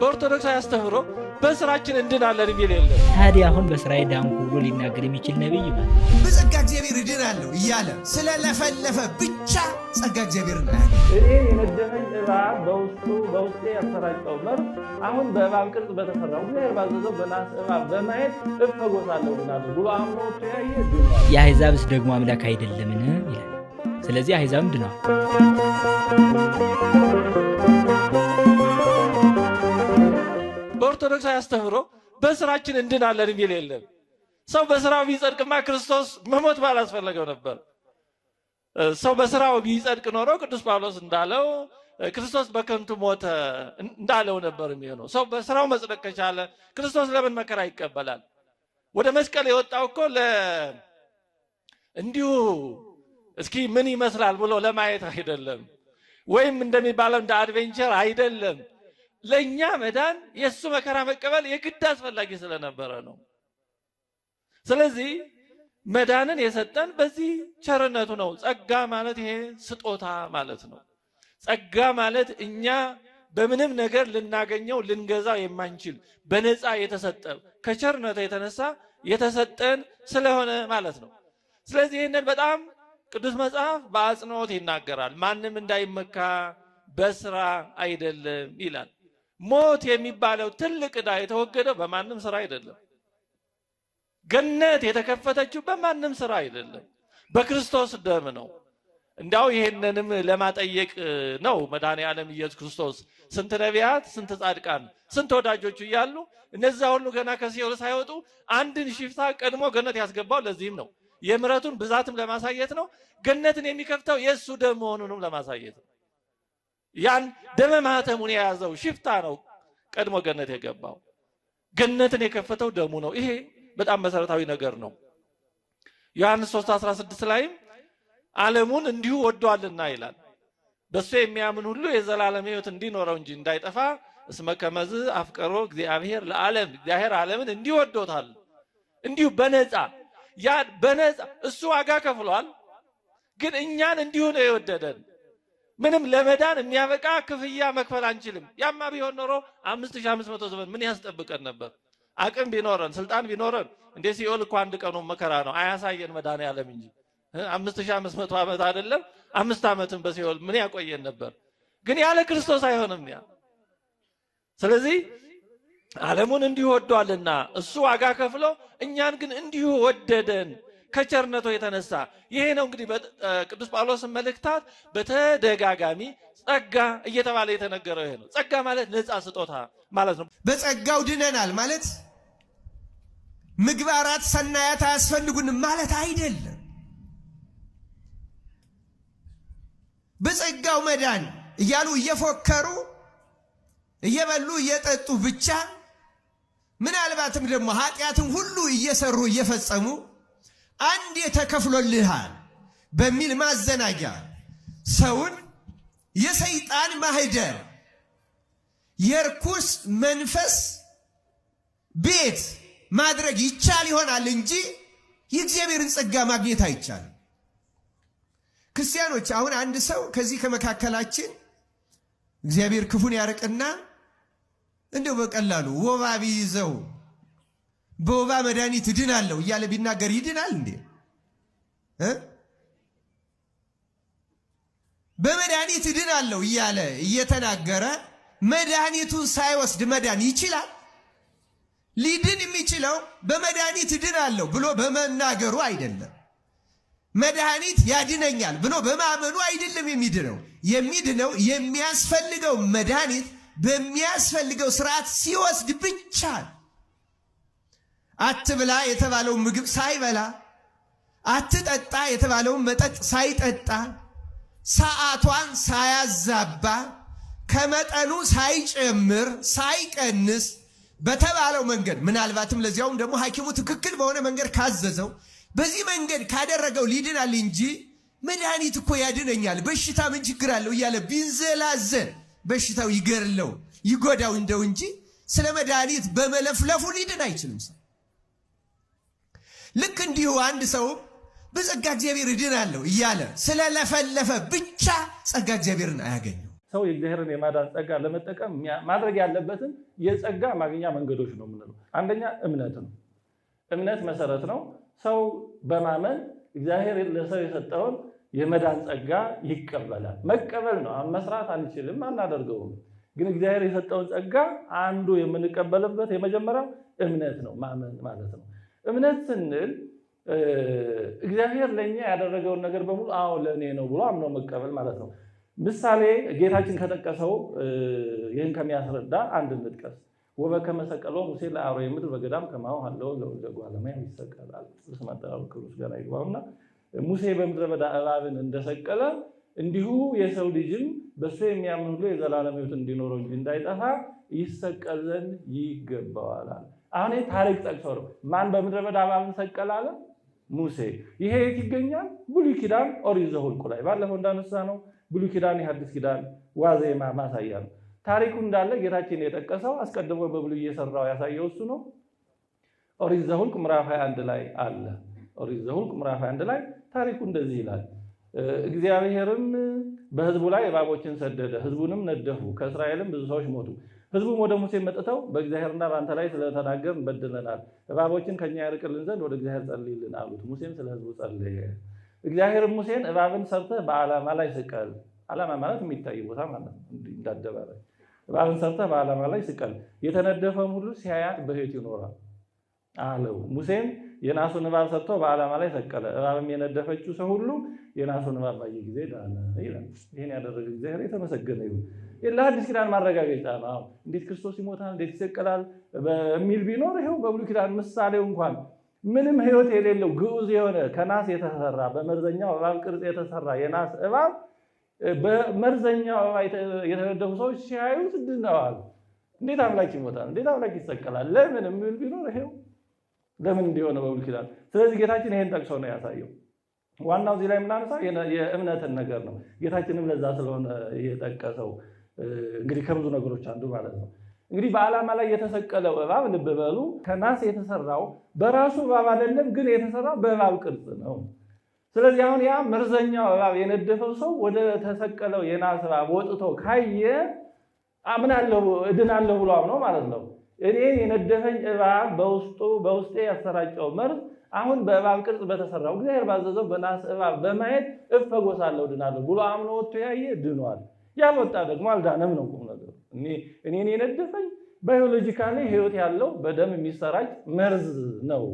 በኦርቶዶክሳዊ አስተምህሮ በስራችን እንድናለን የሚል የለም። ታዲያ አሁን በስራዬ ዳንኩ ብሎ ሊናገር የሚችል ነብይ ነው? በጸጋ እግዚአብሔር እድናለሁ እያለ ስለለፈለፈ ብቻ ጸጋ እግዚአብሔርን አያገኝ። እኔ የነደፈኝ እባብ በውስጤ ያሰራጨው መርዝ አሁን በእባብ ቅርጽ በተሰራው እግዚአብሔር ባዘዘው በናስ እባብ በማየት እፈወሳለሁ ብናለሁ ብሎ አምኖት ያየ ድኗል። የአሕዛብስ ደግሞ አምላክ አይደለምን ይላል። ስለዚህ አሕዛብም ድነዋል። በኦርቶዶክሳዊ አስተምህሮ በስራችን እንድናለን የሚል የለም። ሰው በስራው ቢጸድቅማ ክርስቶስ መሞት ባላስፈለገው ነበር። ሰው በስራው ቢጸድቅ ኖሮ ቅዱስ ጳውሎስ እንዳለው ክርስቶስ በከንቱ ሞተ እንዳለው ነበር የሚሆነው። ሰው በስራው መጽደቅ ከቻለ ክርስቶስ ለምን መከራ ይቀበላል? ወደ መስቀል የወጣው እኮ እንዲሁ እስኪ ምን ይመስላል ብሎ ለማየት አይደለም፣ ወይም እንደሚባለው እንደ አድቬንቸር አይደለም። ለኛ መዳን የሱ መከራ መቀበል የግድ አስፈላጊ ስለነበረ ነው። ስለዚህ መዳንን የሰጠን በዚህ ቸርነቱ ነው። ጸጋ ማለት ይሄ ስጦታ ማለት ነው። ጸጋ ማለት እኛ በምንም ነገር ልናገኘው ልንገዛው የማንችል በነፃ የተሰጠ ከቸርነቱ የተነሳ የተሰጠን ስለሆነ ማለት ነው። ስለዚህ ይህንን በጣም ቅዱስ መጽሐፍ በአጽንኦት ይናገራል። ማንም እንዳይመካ በስራ አይደለም ይላል። ሞት የሚባለው ትልቅ ዕዳ የተወገደው በማንም ስራ አይደለም። ገነት የተከፈተችው በማንም ስራ አይደለም፣ በክርስቶስ ደም ነው። እንዳው ይሄንንም ለማጠየቅ ነው መድኃኔዓለም ኢየሱስ ክርስቶስ ስንት ነቢያት፣ ስንት ጻድቃን፣ ስንት ወዳጆቹ እያሉ እነዛ ሁሉ ገና ከሲኦል ሳይወጡ አንድን ሽፍታ ቀድሞ ገነት ያስገባው ለዚህም ነው። የምሕረቱን ብዛትም ለማሳየት ነው። ገነትን የሚከፍተው የእሱ ደም መሆኑንም ለማሳየት ነው። ያን ደመ ማኅተሙን የያዘው ሽፍታ ነው ቀድሞ ገነት የገባው። ገነትን የከፈተው ደሙ ነው። ይሄ በጣም መሰረታዊ ነገር ነው። ዮሐንስ 3:16 ላይም ዓለሙን እንዲሁ ወዷልና ይላል፣ በሱ የሚያምን ሁሉ የዘላለም ሕይወት እንዲኖረው እንጂ እንዳይጠፋ እስመ ከመዝ አፍቀሮ እግዚአብሔር ለዓለም፣ እግዚአብሔር ዓለምን እንዲሁ ወዶታል። እንዲሁ በነፃ ያ በነፃ እሱ ዋጋ ከፍሏል። ግን እኛን እንዲሁ ነው የወደደን። ምንም ለመዳን የሚያበቃ ክፍያ መክፈል አንችልም። ያማ ቢሆን ኖሮ 5500 ዘመን ምን ያስጠብቀን ነበር? አቅም ቢኖረን ስልጣን ቢኖረን እንደ ሲኦል እኮ አንድ ቀኑ መከራ ነው አያሳየን መድኃኔዓለም እንጂ 5500 ዓመት አይደለም 5 ዓመትም በሲኦል ምን ያቆየን ነበር? ግን ያለ ክርስቶስ አይሆንም ያ። ስለዚህ ዓለሙን እንዲሁ ወዷልና እሱ ዋጋ ከፍሎ እኛን ግን እንዲሁ ወደደን ከቸርነቱ የተነሳ። ይሄ ነው እንግዲህ በቅዱስ ጳውሎስ መልእክታት በተደጋጋሚ ጸጋ እየተባለ የተነገረው ይሄ ነው። ጸጋ ማለት ነፃ ስጦታ ማለት ነው። በጸጋው ድነናል ማለት ምግባራት ሰናያት አያስፈልጉንም ማለት አይደለም። በጸጋው መዳን እያሉ እየፎከሩ እየበሉ እየጠጡ ብቻ ምናልባትም ደግሞ ኃጢአትን ሁሉ እየሰሩ እየፈጸሙ አንዴ ተከፍሎልሃል በሚል ማዘናጊያ ሰውን የሰይጣን ማህደር የርኩስ መንፈስ ቤት ማድረግ ይቻል ይሆናል እንጂ የእግዚአብሔርን ጸጋ ማግኘት አይቻልም። ክርስቲያኖች፣ አሁን አንድ ሰው ከዚህ ከመካከላችን እግዚአብሔር ክፉን ያርቅና እንደው በቀላሉ ወባ ቢይዘው በወባ መድኃኒት እድናለሁ እያለ ቢናገር ይድናል እንዴ? በመድኃኒት እድናለሁ እያለ እየተናገረ መድኃኒቱን ሳይወስድ መዳን ይችላል? ሊድን የሚችለው በመድኃኒት እድናለሁ ብሎ በመናገሩ አይደለም። መድኃኒት ያድነኛል ብሎ በማመኑ አይደለም የሚድነው። የሚድነው የሚያስፈልገው መድኃኒት በሚያስፈልገው ስርዓት ሲወስድ ብቻ። አትብላ የተባለውን ምግብ ሳይበላ፣ አትጠጣ የተባለውን መጠጥ ሳይጠጣ፣ ሰዓቷን ሳያዛባ፣ ከመጠኑ ሳይጨምር ሳይቀንስ በተባለው መንገድ ምናልባትም ለዚያውም ደግሞ ሐኪሙ ትክክል በሆነ መንገድ ካዘዘው በዚህ መንገድ ካደረገው ሊድናል እንጂ መድኃኒት እኮ ያድነኛል በሽታ ምን ችግር አለው እያለ ቢንዘላዘን በሽታው ይገርለው ይጎዳው እንደው እንጂ ስለ መድኃኒት በመለፍለፉ ሊድን አይችልም ሰው። ልክ እንዲሁ አንድ ሰው በጸጋ እግዚአብሔር እድናለሁ እያለ ስለለፈለፈ ብቻ ጸጋ እግዚአብሔርን አያገኘው። ሰው የእግዚአብሔርን የማዳን ጸጋ ለመጠቀም ማድረግ ያለበትን የጸጋ ማግኛ መንገዶች ነው የምንለው። አንደኛ እምነት ነው። እምነት መሰረት ነው። ሰው በማመን እግዚአብሔር ለሰው የሰጠውን የመዳን ጸጋ ይቀበላል። መቀበል ነው። መስራት አንችልም፣ አናደርገውም። ግን እግዚአብሔር የሰጠውን ጸጋ አንዱ የምንቀበልበት የመጀመሪያው እምነት ነው፣ ማመን ማለት ነው። እምነት ስንል እግዚአብሔር ለእኛ ያደረገውን ነገር በሙሉ አዎ ለእኔ ነው ብሎ አምኖ መቀበል ማለት ነው። ምሳሌ ጌታችን ከጠቀሰው ይህን ከሚያስረዳ አንድ እንጥቀስ። ወበከመ ሰቀሎ ሙሴ ለአርዌ ምድር በገዳም ከማሁ ሀለው ለወልደ እጓለ እመሕያው ይሰቀላል። ስመ አጠራሩ ክብር ገና ይግባውና ሙሴ በምድረ በዳ እባብን እንደሰቀለ እንዲሁ የሰው ልጅም በእሱ የሚያምን ሁሉ የዘላለም ሕይወት እንዲኖረው እንጂ እንዳይጠፋ ይሰቀል ዘንድ ይገባዋል። አሁን ታሪክ ጠቅሶ ነው። ማን በምድረ በዳ እባብን ሰቀለ አለ? ሙሴ። ይሄ የት ይገኛል? ብሉይ ኪዳን ኦሪት ዘኍልቍ ላይ ባለፈው እንዳነሳ ነው። ብሉይ ኪዳን የሐዲስ ኪዳን ዋዜማ ማሳያ ነው። ታሪኩ እንዳለ ጌታችን የጠቀሰው አስቀድሞ በብሉይ እየሰራው ያሳየው እሱ ነው። ኦሪት ዘኍልቍ ምዕራፍ 21 ላይ አለ። ኦሪት ዘኍልቍ ምዕራፍ 21 ላይ ታሪኩ እንደዚህ ይላል። እግዚአብሔርም በሕዝቡ ላይ እባቦችን ሰደደ፣ ሕዝቡንም ነደፉ፣ ከእስራኤልም ብዙ ሰዎች ሞቱ። ሕዝቡም ወደ ሙሴ መጥተው በእግዚአብሔርና በአንተ ላይ ስለተናገርን በድለናል፣ እባቦችን ከኛ ያርቅልን ዘንድ ወደ እግዚአብሔር ጸልይልን አሉት። ሙሴም ስለ ሕዝቡ ጸለየ። እግዚአብሔርም ሙሴን እባብን ሰርተህ በዓላማ ላይ ስቀል። ዓላማ ማለት የሚታይ ቦታ ማለት ነው፣ እንዳደባባይ። እባብን ሰርተህ በዓላማ ላይ ስቀል፣ የተነደፈም ሁሉ ሲያያት በሕይወት ይኖራል አለው። ሙሴም የናሱን እባብ ሰርቶ በዓላማ ላይ ሰቀለ። እባብም የነደፈችው ሰው ሁሉ የናሱን እባብ ባየ ጊዜ ዳነ ይላል። ይህን ያደረገ እግዚአብሔር የተመሰገነ ይሁን። ለአዲስ ኪዳን ማረጋገጫ ነው። እንዴት ክርስቶስ ይሞታል፣ እንዴት ይሰቀላል የሚል ቢኖር ይኸው በብሉይ ኪዳን ምሳሌው እንኳን ምንም ሕይወት የሌለው ግዑዝ የሆነ ከናስ የተሰራ በመርዘኛው እባብ ቅርጽ የተሰራ የናስ እባብ በመርዘኛው እባብ የተነደፉ ሰዎች ሲያዩት ድነዋል። እንዴት አምላክ ይሞታል፣ እንዴት አምላክ ይሰቀላል ለምን የሚል ቢኖር ይኸው ለምን እንዲሆነ በብሉይ ኪዳን። ስለዚህ ጌታችን ይሄን ጠቅሶ ነው ያሳየው። ዋናው እዚህ ላይ የምናነሳው የእምነትን ነገር ነው። ጌታችንም ለዛ ስለሆነ የጠቀሰው እንግዲህ ከብዙ ነገሮች አንዱ ማለት ነው። እንግዲህ በዓላማ ላይ የተሰቀለው እባብ ልብ በሉ፣ ከናስ የተሰራው በራሱ እባብ አይደለም፣ ግን የተሰራው በእባብ ቅርጽ ነው። ስለዚህ አሁን ያ መርዘኛው እባብ የነደፈው ሰው ወደ ተሰቀለው የናስ እባብ ወጥቶ ካየ አምናለሁ እድናለሁ ብሎ አምኖ ማለት ነው። እኔ የነደፈኝ እባብ በውስጤ ያሰራጨው መርዝ አሁን በእባብ ቅርጽ በተሰራው እግዚአብሔር ባዘዘው በናስ እባብ በማየት እፈወሳለሁ ድናለሁ ብሎ አምኖ ወጥቶ ያየ ድኗል። ያልወጣ ደግሞ አልዳነም ነው ቁም ነገሩ። እኔን የነደፈኝ ባዮሎጂካሊ ሕይወት ያለው በደም የሚሰራጭ መርዝ ነው።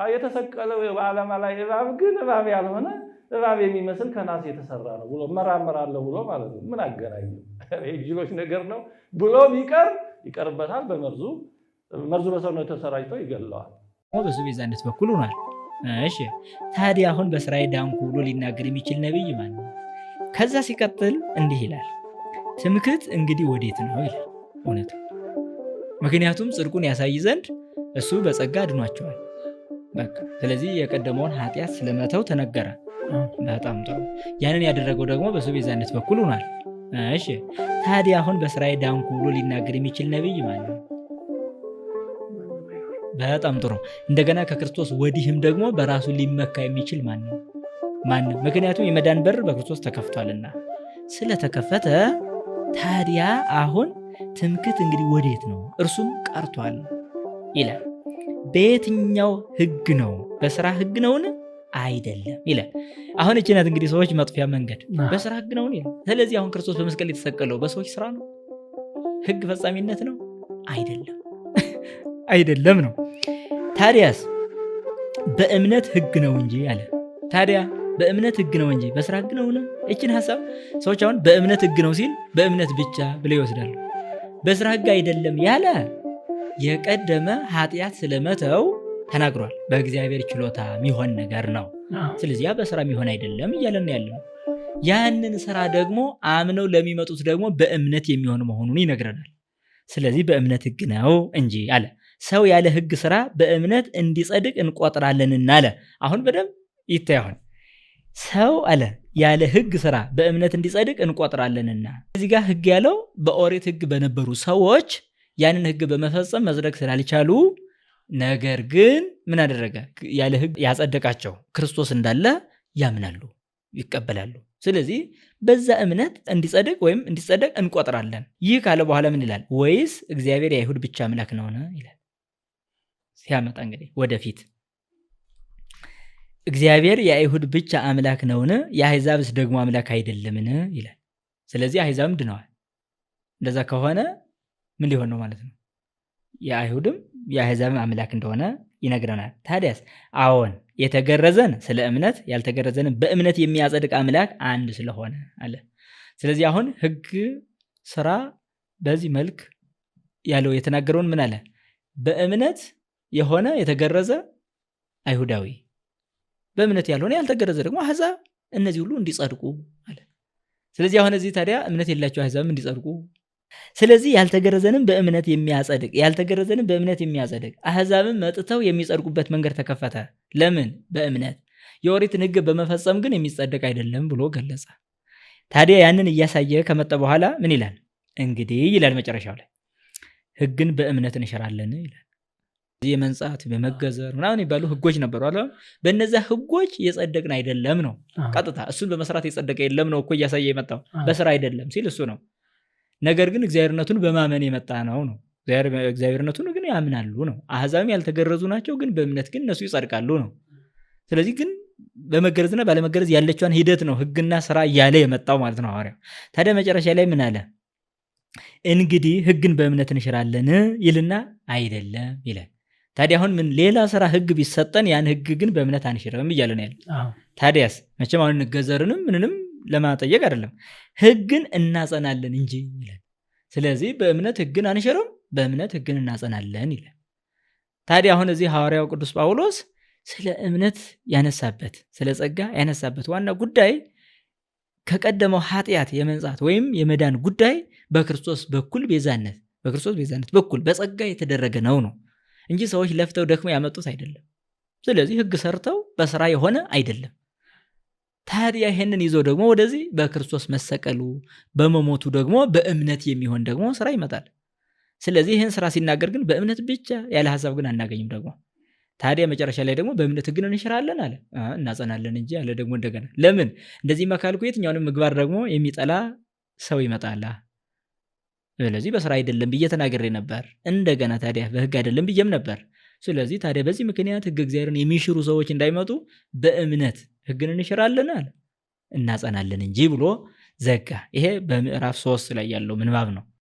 የተሰቀለው በዓላማ ላይ እባብ ግን እባብ ያልሆነ እባብ የሚመስል ከናስ የተሰራ ነው ብሎ እመራመራለሁ ብሎ ማለት ነው። ምን አገናኝ? የጅሎች ነገር ነው ብሎ ቢቀር ይቀርበታል። በመርዙ በሰውነቱ ተሰራጭቶ ይገለዋል። በሱ ቤዛነት በኩል ሆኗል። እሺ ታዲያ አሁን በእስራኤል ዳንኩ ብሎ ሊናገር የሚችል ነብይ ማን ነው? ከዛ ሲቀጥል እንዲህ ይላል፣ ትምክህት እንግዲህ ወዴት ነው ይላል። እውነቱ ምክንያቱም ጽድቁን ያሳይ ዘንድ እሱ በጸጋ አድኗቸዋል። በቃ ስለዚህ የቀደመውን ኃጢአት ስለመተው ተነገረ። በጣም ጥሩ። ያንን ያደረገው ደግሞ በሱ ቤዛነት በኩል ሆኗል። እሺ ታዲያ አሁን በእስራኤል ዳንኩ ብሎ ሊናገር የሚችል ነብይ ማን ነው? በጣም ጥሩ። እንደገና ከክርስቶስ ወዲህም ደግሞ በራሱ ሊመካ የሚችል ማን ነው? ማንም። ምክንያቱም የመዳን በር በክርስቶስ ተከፍቷልና። ስለተከፈተ ታዲያ አሁን ትምክህት እንግዲህ ወዴት ነው? እርሱም ቀርቷል ይላል። በየትኛው ሕግ ነው? በስራ ሕግ ነውን? አይደለም ይላል። አሁን እቺ ናት እንግዲህ ሰዎች መጥፊያ መንገድ። በስራ ሕግ ነውን ይላል። ስለዚህ አሁን ክርስቶስ በመስቀል የተሰቀለው በሰዎች ስራ ነው? ሕግ ፈጻሚነት ነው? አይደለም አይደለም ነው። ታዲያስ በእምነት ሕግ ነው እንጂ አለ። ታዲያ በእምነት ሕግ ነው እንጂ በስራ ሕግ ነው? እቺን ሐሳብ ሰዎች አሁን በእምነት ሕግ ነው ሲል በእምነት ብቻ ብለው ይወስዳሉ። በስራ ሕግ አይደለም ያለ የቀደመ ኃጢአት ስለመተው ተናግሯል። በእግዚአብሔር ችሎታ የሚሆን ነገር ነው። ስለዚህ ያ በስራ የሚሆን አይደለም እያለን ያለ ነው። ያንን ስራ ደግሞ አምነው ለሚመጡት ደግሞ በእምነት የሚሆን መሆኑን ይነግረናል። ስለዚህ በእምነት ሕግ ነው እንጂ አለ። ሰው ያለ ሕግ ስራ በእምነት እንዲጸድቅ እንቆጥራለንና አለ። አሁን በደንብ ይታያል። ሰው አለ ያለ ሕግ ስራ በእምነት እንዲጸድቅ እንቆጥራለንና። እዚህ ጋር ሕግ ያለው በኦሪት ሕግ በነበሩ ሰዎች ያንን ሕግ በመፈጸም መጽደቅ ስላልቻሉ፣ ነገር ግን ምን አደረገ? ያለ ሕግ ያጸደቃቸው ክርስቶስ እንዳለ ያምናሉ፣ ይቀበላሉ። ስለዚህ በዛ እምነት እንዲጸድቅ ወይም እንዲጸደቅ እንቆጥራለን። ይህ ካለ በኋላ ምን ይላል? ወይስ እግዚአብሔር የአይሁድ ብቻ አምላክ ነውን ይላል። ሲያመጣ እንግዲህ ወደፊት እግዚአብሔር የአይሁድ ብቻ አምላክ ነውን? የአሕዛብስ ደግሞ አምላክ አይደለምን ይላል። ስለዚህ አሕዛብም ድነዋል። እንደዛ ከሆነ ምን ሊሆን ነው ማለት ነው? የአይሁድም የአሕዛብም አምላክ እንደሆነ ይነግረናል። ታዲያስ አዎን የተገረዘን ስለ እምነት ያልተገረዘንን በእምነት የሚያጸድቅ አምላክ አንድ ስለሆነ አለ። ስለዚህ አሁን ሕግ ስራ በዚህ መልክ ያለው የተናገረውን ምን አለ? በእምነት የሆነ የተገረዘ አይሁዳዊ፣ በእምነት ያልሆነ ያልተገረዘ ደግሞ አሕዛብ፣ እነዚህ ሁሉ እንዲጸድቁ አለ። ስለዚህ አሁን እዚህ ታዲያ እምነት የሌላቸው አሕዛብም እንዲጸድቁ፣ ስለዚህ ያልተገረዘንም በእምነት የሚያጸድቅ ያልተገረዘንም በእምነት የሚያጸድቅ አሕዛብም መጥተው የሚጸድቁበት መንገድ ተከፈተ። ለምን? በእምነት። የኦሪትን ሕግ በመፈጸም ግን የሚጸደቅ አይደለም ብሎ ገለጸ። ታዲያ ያንን እያሳየ ከመጣ በኋላ ምን ይላል? እንግዲህ ይላል መጨረሻው ላይ ሕግን በእምነት እንሽራለን ይላል። የመንጻት በመገዘር ምናምን ይባሉ ሕጎች ነበሩ አለ። በእነዚያ ሕጎች የጸደቅን አይደለም ነው። ቀጥታ እሱን በመስራት የጸደቀ የለም ነው እኮ እያሳየ የመጣው። በስራ አይደለም ሲል እሱ ነው። ነገር ግን እግዚአብሔርነቱን በማመን የመጣ ነው። እግዚአብሔርነቱን ግን ያምናሉ ነው። አሕዛብም ያልተገረዙ ናቸው፣ ግን በእምነት ግን እነሱ ይጸድቃሉ ነው። ስለዚህ ግን በመገረዝና ባለመገረዝ ያለችዋን ሂደት ነው ሕግና ስራ እያለ የመጣው ማለት ነው ሐዋርያው። ታዲያ መጨረሻ ላይ ምን አለ? እንግዲህ ሕግን በእምነት እንሽራለን ይልና አይደለም ይላል። ታዲያ አሁን ምን ሌላ ስራ ሕግ ቢሰጠን ያን ሕግ ግን በእምነት አንሽርም እያለ ነው ያለ። ታዲያስ መቼም አሁን እንገዘርንም ምንንም ለማጠየቅ አይደለም፣ ሕግን እናጸናለን እንጂ ይላል። ስለዚህ በእምነት ሕግን አንሽርም፣ በእምነት ሕግን እናጸናለን ይላል። ታዲያ አሁን እዚህ ሐዋርያው ቅዱስ ጳውሎስ ስለ እምነት ያነሳበት ስለ ጸጋ ያነሳበት ዋና ጉዳይ ከቀደመው ኃጢአት የመንጻት ወይም የመዳን ጉዳይ በክርስቶስ በኩል ቤዛነት በኩል በጸጋ የተደረገ ነው እንጂ ሰዎች ለፍተው ደክመው ያመጡት አይደለም። ስለዚህ ሕግ ሰርተው በስራ የሆነ አይደለም። ታዲያ ይሄንን ይዞ ደግሞ ወደዚህ በክርስቶስ መሰቀሉ በመሞቱ ደግሞ በእምነት የሚሆን ደግሞ ስራ ይመጣል። ስለዚህ ይህን ስራ ሲናገር ግን በእምነት ብቻ ያለ ሐሳብ ግን አናገኝም። ደግሞ ታዲያ መጨረሻ ላይ ደግሞ በእምነት ሕግን እንሽራለን አለ፣ እናጸናለን እንጂ አለ። ደግሞ እንደገና ለምን እንደዚህ መካልኩ የትኛውንም ምግባር ደግሞ የሚጠላ ሰው ይመጣላ። ስለዚህ በስራ አይደለም ብዬ ተናግሬ ነበር። እንደገና ታዲያ በሕግ አይደለም ብዬም ነበር። ስለዚህ ታዲያ በዚህ ምክንያት ሕግ እግዚአብሔርን የሚሽሩ ሰዎች እንዳይመጡ በእምነት ሕግን እንሽራለን አለ፣ እናጸናለን እንጂ ብሎ ዘጋ። ይሄ በምዕራፍ 3 ላይ ያለው ምንባብ ነው።